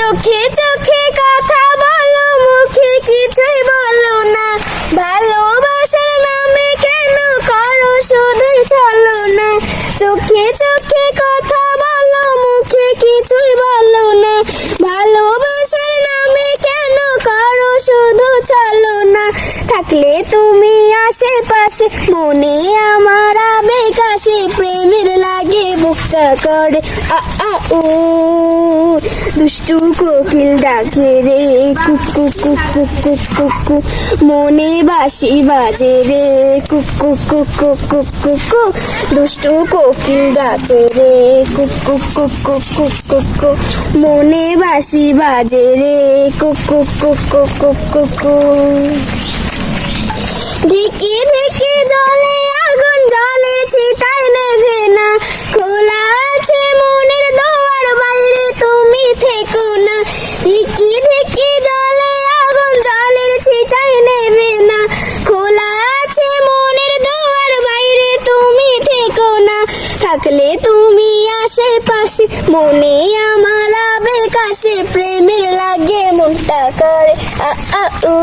চোখে চোখে কথা বলো, মুখে কিছুই বলো না। ভালোবাসার নামে কেন করো শুধুই চলো না। চোখে চোখে কথা বলো, মুখে কিছুই বলো না। ভালোবাসার নামে কেন করো শুধু চলো না। থাকলে তুমি আশেপাশে, মনে আমার আবেগ আসে, প্রেমের লাগে বুকটা করে আ আ ও। দুষ্টু কোকিল ডাকে রে কুক কুক কুক কুক কুক কুক কুক, মনে বাঁশি বাজে রে কুক কুক কুক কুক কুক কুক কুক। দুষ্টু কোকিল ডাকে রে কুক কুক কুক কুক কুক কুক কুক, মনে বাঁশি বাজে রে কুক কুক কুক কুক কুক কুক কুক। ঢিকি ঢিকি জলে আগুন, জলের ছিটায় নেভে না। খোলা আছে মনের দোয়ার, বাইরে তুমি থেকো না। ঢিকি ঢিকি জলে আগুন, জলের ছিটায় নেভে না। খোলা আছে মনের দোয়ার, বাইরে তুমি থেকো না। থাকলে তুমি আশেপাশে, মনে আমার আবেগ আসে, প্রেমের লাগে মনটা করে আ আ উ।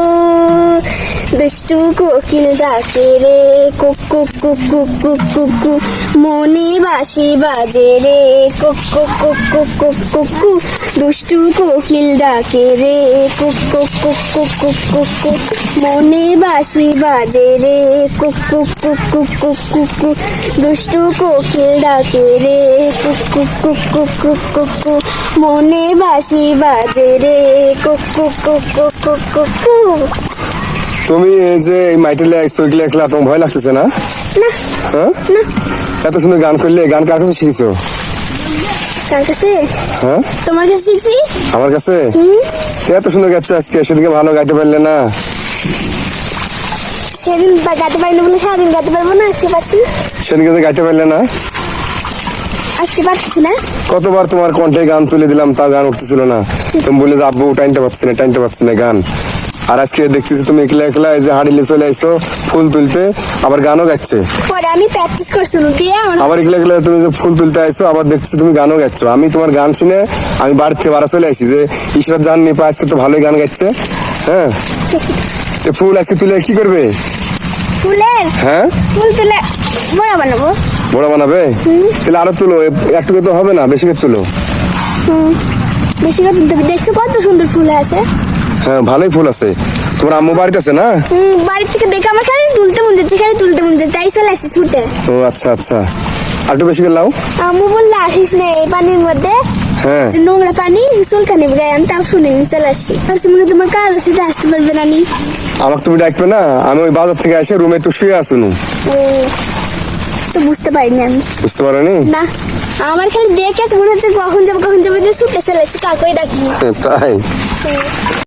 দুষ্টু কোকিল ডাকে রে কুক কুক কুক কুক কুক কুক কুক, মনে বাঁশি বাজে রে কুক কুক কুক কুক কুক কুক কুক। দুষ্টু কোকিল ডাকে রে কুক কুক কুক কুক কুক কুক কুক, মনে বাঁশি বাজে রে কুক কুক কুক কুক কুক কুক কুক। দুষ্টু কোকিল ডাকে রে কুক কুক কুক কুক কুক কুক কুক, মনে বাঁশি বাজে রে কুক কুক কুক কুক কুক কুক কুক। তুমি এই যে এই মাইটেলে সাইকেলে একলা, তোমার ভয় লাগতেছে না? না হ্যাঁ, না। এত সুন্দর গান করলে, গান কার কাছে শিখেছো? কার কাছে? হ্যাঁ, তোমার কাছে শিখছি। আমার কাছে? এত সুন্দর গাচ্ছ আজকে, সেদিকে ভালো গাইতে পারলে না? সেদিন গাইতে পারিনি বলে সারাদিন গাইতে পারবো না, আজকে পারছি। সেদিকে যে গাইতে পারলে না? আজকে পারছি না। কতবার তোমার কণ্ঠে গান তুলে দিলাম, তা গান উঠতেছিল না। তুমি বলে যে আব্বু টাইনতে পারছি না গান। আর আজকে দেখতেছি তুমি একলা একলা এই যে হাড়িলে চলে আইছো ফুল তুলতে, আবার গানও গাচ্ছে। পরে আমি প্র্যাকটিস করছিলাম দিয়ে আবার একলা একলা তুমি যে ফুল তুলতে আইছো, আবার দেখছি তুমি গানও গাচ্ছ। আমি তোমার গান শুনে আমি বাড়ি থেকে বাড়া চলে আসি যে ঈশ্বর জান নিপা আজকে তো ভালোই গান গাচ্ছে। হ্যাঁ, ফুল আজকে তুলে কি করবে? ফুলের হ্যাঁ, ফুল তুলে বড় বানাবো। বড় বানাবে? তাহলে আরো তুলো, একটু তো হবে না, বেশি করে তুলো। বেশি করে তুলতে হবে। দেখছো কত সুন্দর ফুল আছে? হ্যাঁ, ভালোই ফুল আছে। তোমার আম্মু বাড়িতে আছে না? বাড়ি থেকে দেখে আমার খালি তুলতে মন যাচ্ছে, খালি তুলতে মন যাচ্ছে, তাই চলে আসছি ছুটে। ও আচ্ছা আচ্ছা, আর একটু বেশি করে লাও। আম্মু বললে আসিস না এই পানির মধ্যে, হ্যাঁ, যে নোংরা পানি চুলকানি গায়ে, আমি তাও শুনে চলে আসছি। ভাবছি মনে হয় তোমার কাজ আছে, তাই আসতে পারবে না নি। আমাকে তুমি ডাকবে না? আমি ওই বাজার থেকে এসে রুমে একটু শুয়ে আসুন। ও, তো বুঝতে পারিনি আমি। বুঝতে পারোনি? না, আমার খালি দেখে মনে হচ্ছে কখন যাবো দিয়ে ছুটে চলে আসছি, কাকুই ডাকি। তাই?